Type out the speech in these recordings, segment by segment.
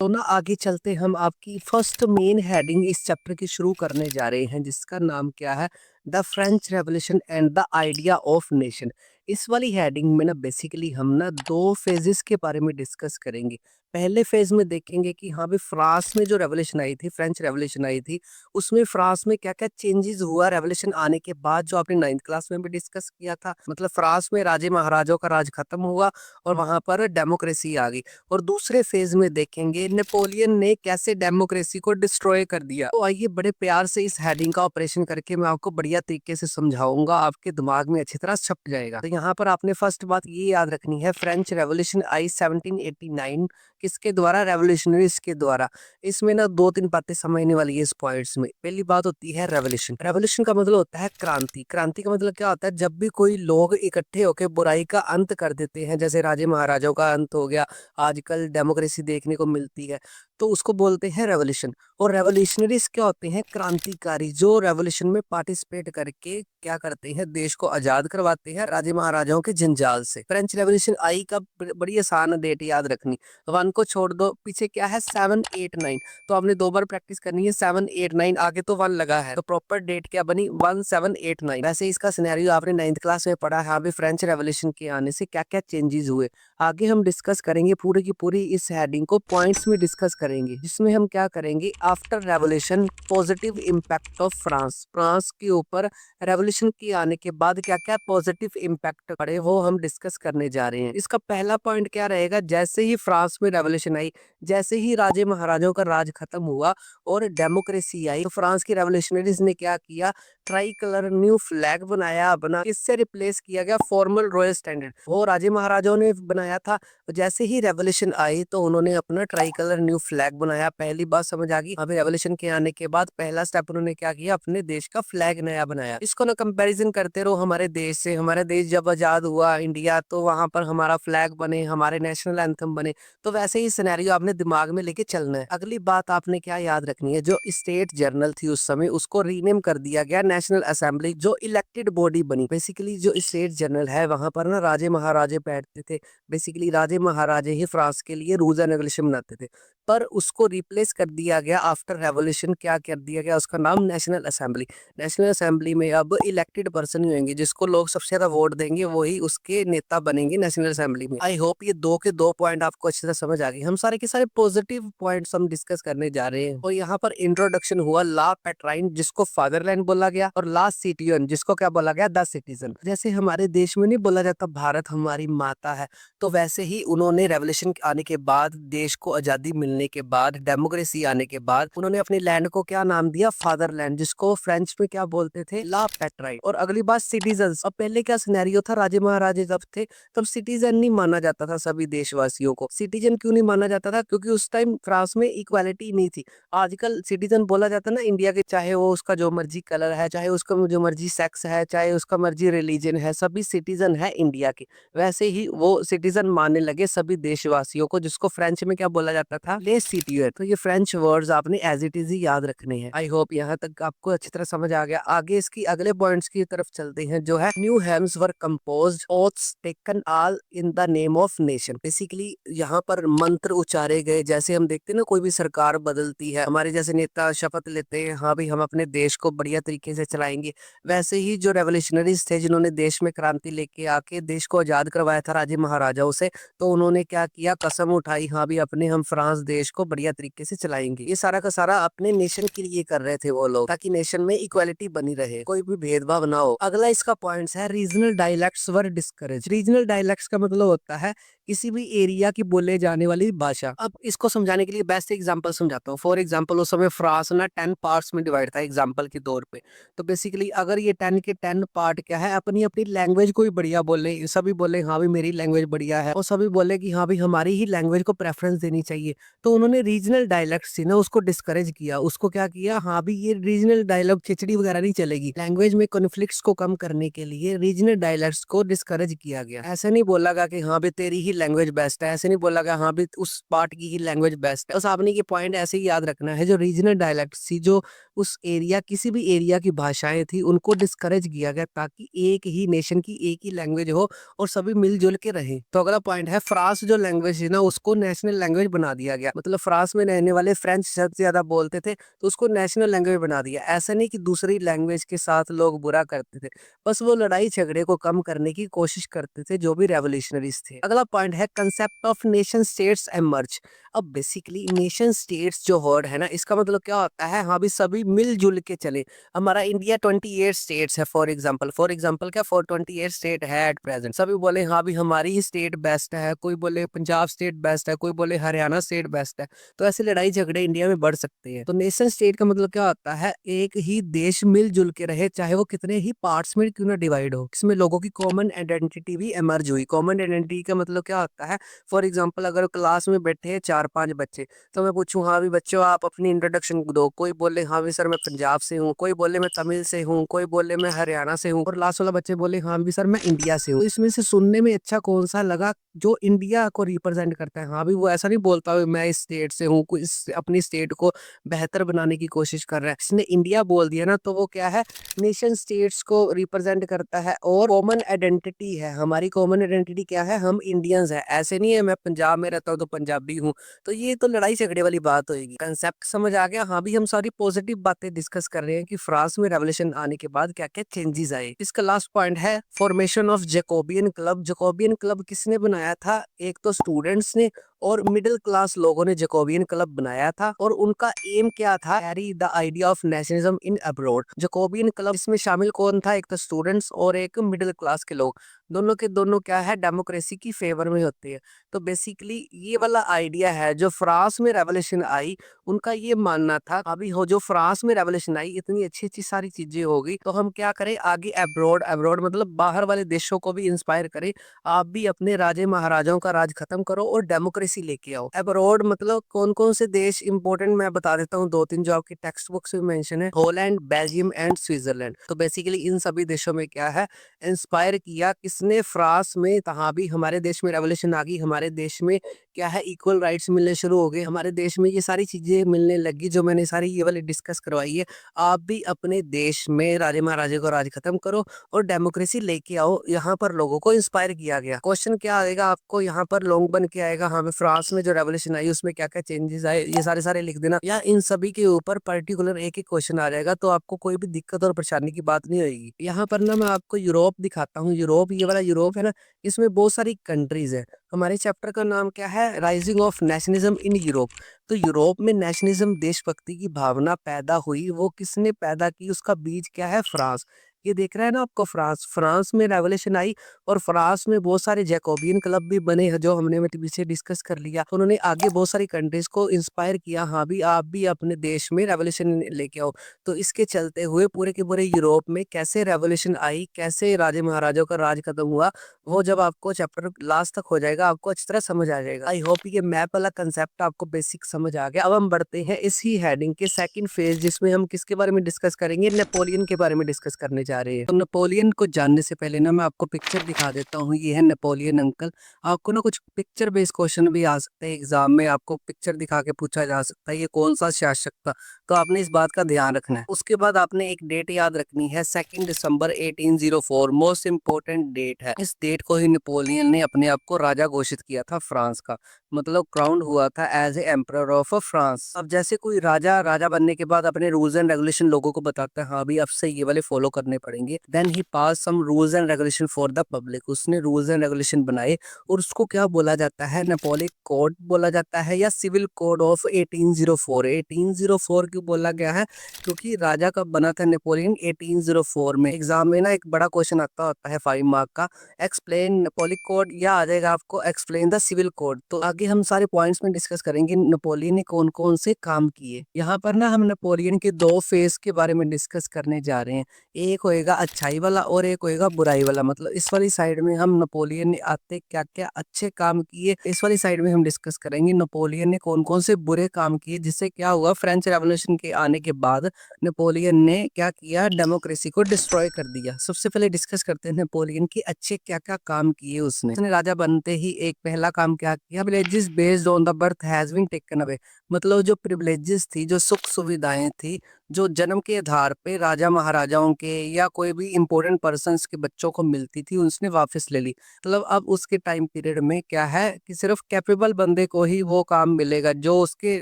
तो ना आगे चलते हम आपकी फर्स्ट मेन हेडिंग इस चैप्टर की शुरू करने जा रहे हैं, जिसका नाम क्या है, the French revolution and the idea of nation. इस वाली हेडिंग में ना बेसिकली हम ना दो फेजेस के बारे में डिस्कस करेंगे। पहले फेज में देखेंगे कि हाँ भाई फ्रांस में जो रेवोल्यूशन आई थी, फ्रेंच रेवोल्यूशन आई थी, उसमें फ्रांस में क्या क्या चेंजेस हुआ रेवोल्यूशन आने के बाद, जो आपने 9th क्लास में भी डिस्कस किया था। मतलब फ्रांस में राजे महाराजाओं का राज खत्म हुआ और वहां पर डेमोक्रेसी आ गई। और दूसरे फेज में देखेंगे नेपोलियन ने कैसे डेमोक्रेसी को डिस्ट्रॉय कर दिया। तो आइए बड़े प्यार से इस हेडिंग का ऑपरेशन करके मैं आपको बढ़िया तरीके से समझाऊंगा, आपके दिमाग में अच्छी तरह छप जाएगा। तो यहाँ पर आपने फर्स्ट बात ये याद रखनी है, फ्रेंच रेवोल्यूशन आई 1789, किसके द्वारा? रेवोल्यूशनरीज के द्वारा। इसमें ना दो तीन बातें समझने वाली है इस पॉइंट्स में। पहली बात होती है रेवोल्यूशन। रेवोल्यूशन का मतलब होता है क्रांति। क्रांति का मतलब क्या होता है? जब भी कोई लोग इकट्ठे होकर बुराई का अंत कर देते हैं, जैसे राजे महाराजाओं का अंत हो गया, आजकल डेमोक्रेसी देखने को मिलती है, तो उसको बोलते हैं रेवोल्यूशन। और रेवोल्यूशनरीज क्या होते हैं? क्रांतिकारी, जो रेवोल्यूशन में पार्टिसिपेट करके क्या करते हैं, देश को आजाद करवाते हैं राजे महाराजाओं के जंजाल से। फ्रेंच रेवोल्यूशन आई का बड़ी आसान डेट याद रखनी, वन को छोड़ दो, पीछे क्या है 789, तो आपने दो बार प्रैक्टिस करनी है। 789 आगे तो वन लगा है, तो प्रॉपर डेट क्या बनी? 1789। वैसे इसका सिनेरियो आपने 9th क्लास में पढ़ा है। अभी फ्रेंच रेवोल्यूशन के आने से क्या क्या चेंजेस हुए, आगे हम डिस्कस करेंगे। पूरी की पूरी इस हेडिंग को पॉइंट्स में डिस्कस करेंगे, जिसमें हम क्या करेंगे, after revolution positive impact of France. France के ऊपर रेवोल्यूशन के आने के बाद क्या क्या पॉजिटिव इम्पैक्ट पड़े, वो हम डिस्कस करने जा रहे हैं। इसका पहला पॉइंट क्या रहेगा, जैसे ही फ्रांस में रेवोल्यूशन आई, जैसे ही राजे महाराजाओं का राज खत्म हुआ और डेमोक्रेसी आई, तो फ्रांस की रेवोल्यूशनरीज ने क्या किया, ट्राई कलर न्यू फ्लैग बनाया अपना। इससे रिप्लेस किया गया फॉर्मल रॉयल स्टैंडर्ड, वो राजे महाराजाओं ने बनाया था। जैसे ही रेवोल्यूशन आई तो उन्होंने अपना ट्राई कलर न्यू फ्लैग बनाया। पहली बात समझ आ गई। अभी रेवोल्यूशन के आने के बाद पहला स्टेप उन्होंने क्या किया, अपने देश का फ्लैग नया बनाया। इसको ना कंपैरिजन करते रहो हमारे देश से। हमारा देश जब आजाद हुआ इंडिया, तो वहां पर हमारा फ्लैग बने, हमारे नेशनल एंथम बने। तो वैसे ही सिनेरियो आपने दिमाग में लेके चलना है। अगली बात आपने क्या याद रखनी है, जो स्टेट जर्नल थी उस समय, उसको रीनेम कर दिया गया नेशनल असेंबली, जो इलेक्टेड बॉडी बनी। बेसिकली जो स्टेट जर्नल है, वहां पर ना राजे महाराजे बैठते थे। बेसिकली राजे महाराजे ही फ्रांस के लिए रूल्स एंड रेगुलेशन बनाते थे। पर उसको रिप्लेस कर दिया गया आफ्टर रेवोल्यूशन। क्या कर दिया गया, उसका नाम नेशनल असेंबली। नेशनल असेंबली में अब इलेक्टेड पर्सन ही होंगे, जिसको लोग सबसे ज्यादा वोट देंगे वही उसके नेता बनेंगे नेशनल असेंबली में। आई होप ये दो के दो पॉइंट आपको अच्छे से समझ आ गए। हम सारे के सारे पॉजिटिव पॉइंट्स हम डिस्कस करने जा रहे हैं। और यहाँ पर इंट्रोडक्शन हुआ ला पैट्राइन, जिसको फादरलैंड बोला गया, और ला सिटिजन, जिसको क्या बोला गया, द सिटीजन। जैसे हमारे देश में नहीं बोला जाता भारत हमारी माता है, तो वैसे ही उन्होंने रेवोल्यूशन आने के बाद, देश को आजादी मिलने के बाद, डेमोक्रेसी आने के बाद, उन्होंने अपने लैंड को क्या नाम दिया, फादरलैंड, जिसको फ्रेंच में क्या बोलते थे, ला पैट्राइन। और अगली बात सिटीजन। अब पहले क्या सिनेरियो था, राजे महाराजे जब थे तब सिटीजन नहीं माना जाता था सभी देशवासियों को। सिटीजन क्यों नहीं माना जाता था? क्योंकि उस टाइम फ्रांस में इक्वालिटी नहीं थी। आजकल सिटीजन बोला जाता है ना इंडिया के, चाहे वो उसका जो मर्जी कलर है, चाहे उसका जो मर्जी सेक्स है, चाहे उसका मर्जी रिलीजन है, सभी सिटीजन है इंडिया के। वैसे ही वो सिटीजन मानने लगे सभी देशवासियों को, जिसको फ्रेंच में क्या बोला जाता था, ले सिटिजन। तो ये फ्रेंच वर्ड्स आपने एज इट इज ही याद रखने हैं। आई होप यहाँ तक आपको अच्छी तरह समझ आ गया। आगे इसकी अगले पॉइंट्स की तरफ चलते हैं, जो है new hymns were composed, oaths taken all in the name of nation. Basically यहाँ पर मंत्र उच्चारे गए। जैसे हम देखते हैं ना, कोई भी सरकार बदलती है, हमारे जैसे नेता शपथ लेते हैं, हाँ भाई हम अपने देश को बढ़िया तरीके से चलाएंगे। वैसे ही जो रेवोल्यूशनरीज थे, जिन्होंने देश में क्रांति लेके आके देश को आजाद करवाया था राजे महाराजाओं से, तो उन्होंने क्या किया, कसम उठाई, हाँ भी अपने हम फ्रांस देश को बढ़िया तरीके से चलाएंगे। ये सारा का सारा अपने नेशन के लिए कर रहे थे वो लोग, ताकि नेशन में इक्वालिटी बनी रहे, कोई भी भेदभाव ना हो। अगला इसका पॉइंट्स है, रीजनल डायलेक्ट्स वर डिस्करेज। रीजनल डायलेक्ट्स का मतलब होता है किसी भी एरिया की बोले जाने वाली भाषा। अब इसको समझाने के लिए बेस्ट एग्जांपल समझाता हूँ। फॉर एग्जांपल, उस समय फ्रांस ना 10 पार्ट्स में डिवाइड था एग्जांपल के तौर पे। तो बेसिकली अगर ये 10 के 10 पार्ट क्या है, अपनी अपनी लैंग्वेज को ही बढ़िया बोले, सभी बोले हाँ भी मेरी लैंग्वेज बढ़िया है, और सभी बोले कि हाँ भी हमारी ही लैंग्वेज को प्रेफरेंस देनी चाहिए। तो उन्होंने रीजनल डायलेक्ट्स थी ना, उसको डिस्करेज किया। उसको क्या किया, हाँ भी ये रीजनल डायलॉग खिचड़ी वगैरह नहीं चलेगी। लैंग्वेज में कॉन्फ्लिक्ट्स को कम करने के लिए रीजनल डायलेक्ट्स को डिस्करेज किया गया। ऐसा नहीं बोला गया कि हाँ भी तेरी ही लैंग्वेज बेस्ट है, ऐसे नहीं बोला गया हाँ भी उस पार्ट की ही लैंग्वेज बेस्ट है। बस आपने ये पॉइंट ऐसे ही याद रखना है, जो रीजनल डायलेक्ट्स थी, जो उस एरिया, किसी भी एरिया की भाषाएं थी, उनको डिस्करेज किया गया, ताकि एक ही नेशन की एक ही लैंग्वेज हो और सभी मिलजुल के रहें। तो अगला पॉइंट है, फ्रांस जो लैंग्वेज है ना, उसको नेशनल लैंग्वेज बना दिया गया। मतलब मतलब फ्रांस में रहने वाले फ्रेंच सबसे ज़्यादा बोलते थे, तो उसको नेशनल लैंग्वेज बना दिया। ऐसा नहीं कि दूसरी लैंग्वेज के साथ लोग बुरा करते थे, बस वो लड़ाई झगड़े को कम करने की कोशिश करते थे जो भी रेवोल्यूशनरीज़ थे। अगला पॉइंट है concept of nation states emerge. अब बेसिकली नेशन स्टेट्स जो वर्ड है ना, इसका मतलब क्या होता है, हाँ भी सभी मिलजुल के चले। हमारा इंडिया 28 स्टेट्स है फॉर एग्जांपल क्या 428 स्टेट है एट प्रेजेंट। सभी बोले हाँ भी हमारी ही स्टेट बेस्ट है, कोई बोले पंजाब स्टेट बेस्ट है, कोई बोले हरियाणा स्टेट बेस्ट है। तो ऐसे लड़ाई झगड़े इंडिया में बढ़ सकते हैं। तो नेशन स्टेट का मतलब क्या होता है, एक ही देश मिलजुल के रहे, चाहे वो कितने ही पार्ट्स में क्यों ना डिवाइड हो। इसमें लोगों की कॉमन आइडेंटिटी भी एमर्ज हुई। कॉमन आइडेंटिटी का मतलब क्या होता है, फॉर एग्जाम्पल अगर क्लास में बैठे हैं 4-5 बच्चे, तो मैं पूछूं हाँ भी बच्चों आप अपनी इंट्रोडक्शन दो, कोई बोले हाँ भी सर मैं पंजाब से हूँ, कोई बोले मैं तमिल से हूँ, कोई बोले मैं हरियाणा से हूँ, और लास्ट वाला बच्चे बोले हाँ भी सर मैं इंडिया से हूँ। तो इसमें से सुनने में अच्छा कौन सा लगा, जो इंडिया को रिप्रेजेंट करता है। हाँ भी वो ऐसा नहीं बोलता हुआ मैं इस स्टेट से हूँ, कोई अपनी स्टेट को बेहतर बनाने की कोशिश कर रहा है। इसने इंडिया बोल दिया ना, तो वो क्या है, नेशन स्टेट्स को रिप्रेजेंट करता है। और कॉमन आइडेंटिटी है, हमारी कॉमन आइडेंटिटी क्या है, हम इंडियंस है। ऐसे नहीं है मैं पंजाब में रहता हूँ तो पंजाबी हूँ। तो ये तो लड़ाई झगड़े वाली बात होगी। कंसेप्ट समझ आ गया। हाँ भी हम सारी पॉजिटिव बातें डिस्कस कर रहे हैं कि फ्रांस में रेवोल्यूशन आने के बाद क्या क्या चेंजेस आए। इसका लास्ट पॉइंट है formation of Jacobin club. Jacobin club किसने बनाया था, एक तो स्टूडेंट्स ने और मिडिल क्लास लोगों ने जैकोबियन क्लब बनाया था। और उनका एम क्या था, carry the idea of nationalism in abroad. Jacobin club इसमें शामिल कौन था, एक तो स्टूडेंट्स और एक मिडिल क्लास के लोग। दोनों के दोनों क्या है, डेमोक्रेसी की फेवर में होते हैं। तो बेसिकली ये वाला आइडिया है जो फ्रांस में रेवोल्यूशन आई, उनका ये मानना था अभी हो जो फ्रांस में रेवोल्यूशन आई, इतनी अच्छी अच्छी सारी चीजें हो गई, तो हम क्या करें आगे अब्रॉड, अब्रॉड मतलब बाहर वाले देशों को भी इंस्पायर करें। आप भी अपने राजे महाराजाओं का राज खत्म करो और डेमोक्रेसी लेके आओ। अब्रॉड मतलब कौन कौन से देश इंपॉर्टेंट मैं बता देता हूँ, 2-3 जो आपकी टेक्स्ट बुक्स में मेंशन है, हॉलैंड, बेल्जियम एंड स्विट्जरलैंड। तो बेसिकली इन सभी देशों में क्या है, इंस्पायर किया किसने, फ्रांस में। तहाँ भी हमारे देश में रेवोल्यूशन आ गई, हमारे देश में क्या है, इक्वल राइट्स मिलने शुरू हो गए, हमारे देश में ये सारी चीजें मिलने लगी जो मैंने सारी ये वाली डिस्कस करवाई है। आप भी अपने देश में राजे महाराजे को राज खत्म करो और डेमोक्रेसी लेके आओ। यहाँ पर लोगों को इंस्पायर किया गया। क्वेश्चन क्या आएगा आपको यहाँ पर, लॉन्ग बन के आएगा हमें फ्रांस में जो रेवोल्यूशन आई उसमें क्या क्या चेंजेस आए, ये सारे सारे लिख देना, या इन सभी के ऊपर पर्टिकुलर एक एक क्वेश्चन आ जाएगा, तो आपको कोई भी दिक्कत और परेशानी की बात नहीं होगी। यहाँ पर ना मैं आपको यूरोप दिखाता हूँ। यूरोप, ये वाला यूरोप है ना, इसमें बहुत सारी कंट्रीज है। हमारे चैप्टर का नाम क्या है, rising of nationalism in Europe. तो यूरोप में नेशनलिज्म, देशभक्ति की भावना पैदा हुई, वो किसने पैदा की, उसका बीज क्या है, फ्रांस। ये देख रहा है ना आपको, फ्रांस, फ्रांस में रेवोल्यूशन आई और फ्रांस में बहुत सारे जैकोबियन क्लब भी बने हैं जो हमने पीछे डिस्कस कर लिया। तो उन्होंने आगे बहुत सारी कंट्रीज को इंस्पायर किया, हाँ भी आप भी अपने देश में रेवोल्यूशन लेके आओ। तो इसके चलते हुए पूरे के पूरे यूरोप में कैसे रेवोल्यूशन आई, कैसे राजे महाराजाओं का राज खत्म हुआ, वो जब आपको चैप्टर लास्ट तक हो जाएगा आपको अच्छी तरह समझ आ जाएगा। आई होप ये मैप वाला कंसेप्ट आपको बेसिक समझ आ गया। अब हम बढ़ते हैं इसी हेडिंग के सेकंड फेज, जिसमें हम किसके बारे में डिस्कस करेंगे, नेपोलियन के बारे में डिस्कस करने जा रहे हैं। तो नेपोलियन को जानने से पहले ना मैं आपको पिक्चर दिखा देता हूँ। ये है नेपोलियन अंकल। आपको ना कुछ पिक्चर बेस्ड क्वेश्चन भी आ सकते हैं एग्जाम में, आपको पिक्चर दिखा के पूछा जा सकता है ये कौन सा शासक था, तो आपने इस बात का ध्यान रखना है। उसके बाद आपने एक डेट याद रखनी है, 2 दिसंबर 1804, मोस्ट इंपोर्टेंट डेट है। इस डेट को ही नेपोलियन ने अपने आप को राजा घोषित किया था फ्रांस का, मतलब क्राउन हुआ था as a emperor of France. अब जैसे कोई राजा राजा बनने के बाद अपने रूल्स एंड रेगुलेशन लोगों को बताता है, हाँ भी अब से ये वाले फॉलो करने पड़ेंगे, then he pass some rules and regulation for the public. उसने रूल्स एंड रेगुलेशन बनाए और उसको क्या बोला जाता है, नेपोलियन कोड बोला जाता है या सिविल कोड ऑफ 1804। 1804 क्यों बोला गया है, क्योंकि राजा कब बना था नेपोलियन, 1804 में। एग्जाम में ना एक बड़ा क्वेश्चन आता होता है 5 मार्क का, एक्सप्लेन नेपोलियन कोड, या आ जाएगा आपको एक्सप्लेन द सिविल कोड। तो आगे हम सारे पॉइंट्स में डिस्कस करेंगे नेपोलियन ने कौन कौन से काम किए। यहाँ पर ना हम नेपोलियन के 2 फेज के बारे में डिस्कस करने जा रहे हैं, एक होएगा अच्छाई वाला और एक होएगा बुराई वाला। मतलब इस वाली साइड में हम नेपोलियन ने आते क्या क्या अच्छे काम किए, इस वाली साइड में हम डिस्कस करेंगे नेपोलियन ने कौन कौन से बुरे काम किए। जिससे क्या हुआ, फ्रेंच रेवोल्यूशन के आने के बाद नेपोलियन ने क्या किया, डेमोक्रेसी को डिस्ट्रॉय कर दिया। सबसे पहले डिस्कस करते हैं नेपोलियन की अच्छे क्या क्या काम किए उसने राजा बनते ही एक पहला काम क्या किया, privileges based on the birth has been taken away. मतलब जो प्रिविलेजेस थी, जो सुख सुविधाएं थी, जो जन्म के आधार पे राजा महाराजाओं के या कोई भी इंपॉर्टेंट पर्सन्स के बच्चों को मिलती थी, उसने वापस ले ली। मतलब अब उसके टाइम पीरियड में क्या है कि सिर्फ कैपेबल बंदे को ही वो काम मिलेगा जो उसके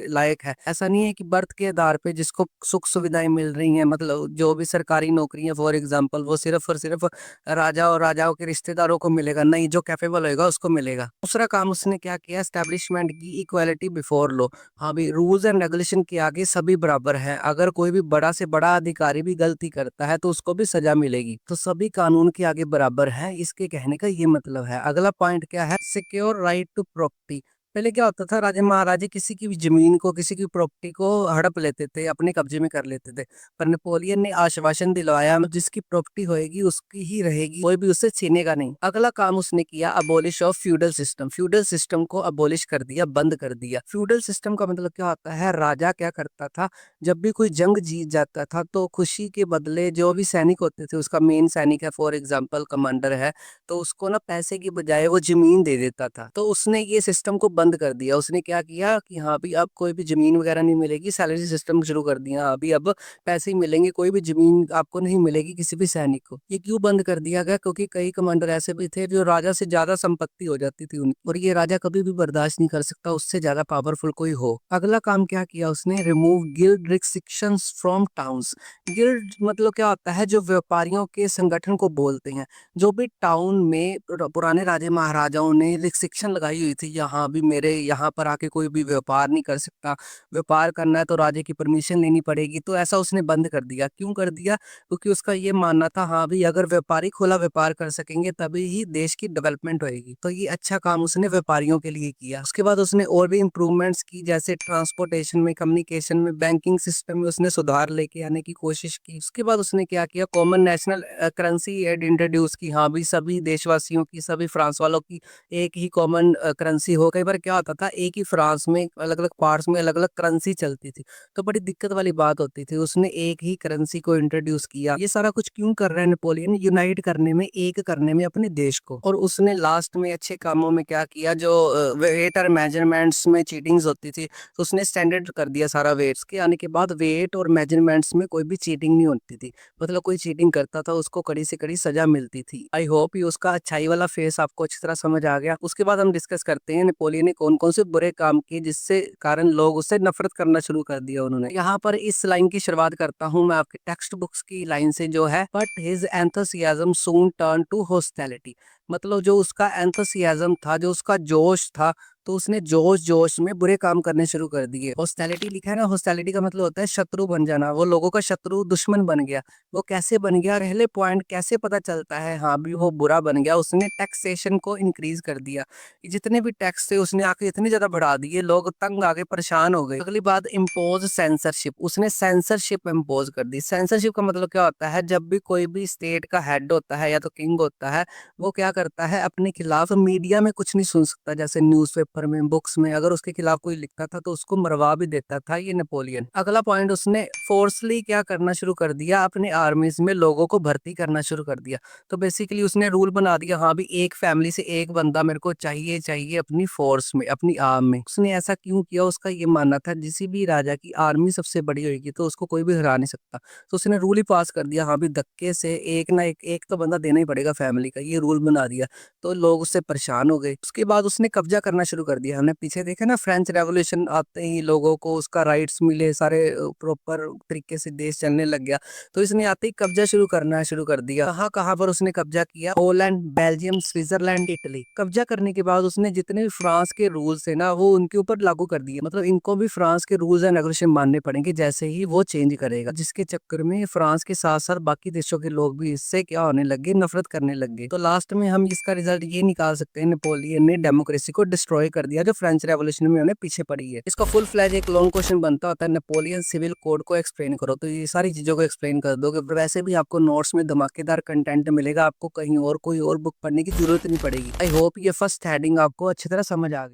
लायक है। ऐसा नहीं है कि बर्थ के आधार पे जिसको सुख सुविधाएं मिल रही हैं, मतलब जो भी सरकारी नौकरियां फॉर एग्जांपल, वो सिर्फ और सिर्फ राजा और राजाओं के रिश्तेदारों को मिलेगा, नहीं, जो कैपेबल होगा उसको मिलेगा। दूसरा काम उसने क्या किया, एस्टेब्लिशमेंट की इक्वालिटी बिफोर लॉ। हाँ भी, रूल्स एंड रेगुलेशन के आगे सभी बराबर हैं। अगर कोई भी बड़ा से बड़ा अधिकारी भी गलती करता है तो उसको भी सजा मिलेगी। तो सभी कानून के आगे बराबर हैं, इसके कहने का ये मतलब है। अगला पॉइंट क्या है, सिक्योर राइट टू प्रॉपर्टी। पहले क्या होता था, राजा महाराजे किसी की भी जमीन को, किसी की प्रॉपर्टी को हड़प लेते थे, अपने कब्जे में कर लेते थे। पर नेपोलियन ने आश्वासन दिलवाया, जिसकी प्रॉपर्टी होएगी उसकी ही रहेगी, कोई भी उससे छीनेगा नहीं। अगला काम उसने किया, abolish of feudal system. Feudal system को अबोलिश कर दिया, बंद कर दिया। फ्यूडल सिस्टम का मतलब क्या होता है, राजा क्या करता था, जब भी कोई जंग जीत जाता था तो खुशी के बदले जो भी सैनिक होते थे, उसका मेन सैनिक है फॉर एग्जाम्पल कमांडर है, तो उसको ना पैसे की बजाय वो जमीन दे देता था। तो उसने ये सिस्टम को बंद कर दिया। उसने क्या किया कि हाँ भी अब कोई भी जमीन वगैरह नहीं मिलेगी, सैलरी सिस्टम शुरू कर दिया। अभी अब पैसे ही मिलेंगे, कोई भी जमीन आपको नहीं मिलेगी किसी भी सैनिक को। ये क्यों बंद कर दिया गया, क्योंकि कई कमांडर ऐसे भी थे जो राजा से ज्यादा संपत्ति हो जाती थी उनकी, और ये राजा कभी भी बर्दाश्त नहीं कर सकता उससे ज्यादा पावरफुल कोई हो। अगला काम क्या किया उसने, remove guild restrictions from towns. Guild मतलब क्या होता है, जो व्यापारियों के संगठन को बोलते हैं। जो भी टाउन में पुराने राजे महाराजाओं ने रिस्ट्रिक्शन लगाई हुई थी, यहाँ भी मेरे यहाँ पर आके कोई भी व्यापार नहीं कर सकता, व्यापार करना है तो राजे की परमिशन लेनी पड़ेगी, तो ऐसा उसने बंद कर दिया। क्यों कर दिया, क्योंकि उसका ये मानना था, हाँ भी अगर व्यापारी खुला व्यापार कर सकेंगे तभी ही देश की डेवलपमेंट होएगी। तो ये अच्छा काम उसने व्यापारियों के लिए किया। उसके बाद उसने और भी इम्प्रूवमेंट्स की, जैसे ट्रांसपोर्टेशन में, कम्युनिकेशन में, बैंकिंग सिस्टम में उसने सुधार लेके आने की कोशिश की। उसके बाद उसने क्या किया, common national currency and introduce की। हाँ भी सभी देशवासियों की, सभी फ्रांस वालों की एक ही कॉमन करेंसी हो। कई बार क्या होता था, एक ही फ्रांस में अलग अलग पार्ट्स में अलग अलग करेंसी चलती थी, तो बड़ी दिक्कत वाली बात होती थी। उसने एक ही करेंसी को इंट्रोड्यूस किया। ये सारा कुछ क्यों कर रहा है नेपोलियन, यूनाइट करने में, एक करने में अपने देश को। और उसने लास्ट में अच्छे कामों में क्या किया, जो वेट और मेजरमेंट्स में चीटिंग्स होती थी, तो उसने स्टैंडर्ड कर दिया सारा। वेट्स के आने के बाद वेट और मेजरमेंट्स में कोई भी चीटिंग नहीं होती थी, मतलब कोई चीटिंग करता था उसको कड़ी से कड़ी सजा मिलती थी। आई होप ये उसका अच्छाई वाला फेस आपको अच्छी तरह समझ आ गया। उसके बाद हम डिस्कस करते हैं नेपोलियन ने कौन कौन से बुरे काम किए जिससे कारण लोग उससे नफरत करना शुरू कर दिया उन्होंने। यहाँ पर इस लाइन की शुरुआत करता हूँ मैं आपके टेक्स्ट बुक्स की लाइन से, जो है, but his enthusiasm soon turn to hostility. मतलब जो उसका एंथुसियाज्म था, जो उसका जोश था, तो उसने जोश जोश में बुरे काम करने शुरू कर दिए। हॉस्टिलिटी लिखा है ना, हॉस्टिलिटी का मतलब होता है शत्रु बन जाना। वो लोगों का शत्रु, दुश्मन बन गया। वो कैसे बन गया, पहले पॉइंट कैसे पता चलता है हाँ भी वो बुरा बन गया, उसने टैक्सेशन को इंक्रीज कर दिया। जितने भी टैक्स थे उसने आके इतने ज्यादा बढ़ा दिए, लोग तंग आके परेशान हो गए। अगली बात, इम्पोज सेंसरशिप। उसने सेंसरशिप इम्पोज कर दी। सेंसरशिप का मतलब क्या होता है, जब भी कोई भी स्टेट का हेड होता है या तो किंग होता है, वो क्या करता है, अपने खिलाफ मीडिया में कुछ नहीं सुन सकता, जैसे न्यूज़पेपर में, बुक्स में, अगर उसके खिलाफ कोई लिखता था तो उसको मरवा भी देता था ये नेपोलियन। अगला पॉइंट, उसने फोर्सली क्या करना शुरू कर दिया, अपने आर्मीज में लोगों को भर्ती करना शुरू कर दिया। तो बेसिकली उसने रूल बना दिया, हाँ भी एक फैमिली से एक बंदा मेरे को चाहिए चाहिए अपनी फोर्स में, अपनी आर्म में। उसने ऐसा क्यों किया, उसका ये मानना था किसी भी राजा की आर्मी सबसे बड़ी होगी तो उसको कोई भी हरा नहीं सकता। तो उसने रूल ही पास कर दिया, हाँ भी धक्के से एक ना एक तो बंदा देना ही पड़ेगा फैमिली का, ये रूल बना दिया। तो लोग उससे परेशान हो गए। उसके बाद उसने कब्जा करना शुरू कर दिया। हमने पीछे देखा ना, फ्रेंच रेवोल्यूशन आते ही लोगों को उसका राइट्स मिले, सारे प्रॉपर तरीके से देश चलने लग गया। तो इसने आते ही कब्जा शुरू करना शुरू कर दिया। कहाँ कहाँ पर उसने कब्जा किया, पोलैंड, बेल्जियम, स्विट्जरलैंड, इटली। कब्जा करने के बाद उसने जितने भी फ्रांस के रूल्स है ना, वो उनके ऊपर लागू कर दिए। मतलब इनको भी फ्रांस के रूल्स एंड रेगुलेशन मानने पड़ेंगे जैसे ही वो चेंज करेगा, जिसके चक्कर में फ्रांस के साथ साथ बाकी देशों के लोग भी इससे क्या होने लगे, नफरत करने लग गए। तो लास्ट में हम इसका रिजल्ट ये निकाल सकते हैं, नेपोलियन ने डेमोक्रेसी को डिस्ट्रॉय कर दिया, जो फ्रेंच रेवोल्यूशन में उन्हें पीछे पड़ी है। इसका फुल फ्लैज एक लॉन्ग क्वेश्चन बनता होता है, नेपोलियन सिविल कोड को एक्सप्लेन करो। तो ये सारी चीजों को एक्सप्लेन कर दोगे, वैसे भी आपको नोट्स में धमाकेदार कंटेंट मिलेगा, आपको कहीं और कोई और बुक पढ़ने की जरूरत नहीं पड़ेगी। आई होप ये फर्स्ट हेडिंग आपको अच्छी तरह समझ आ गई।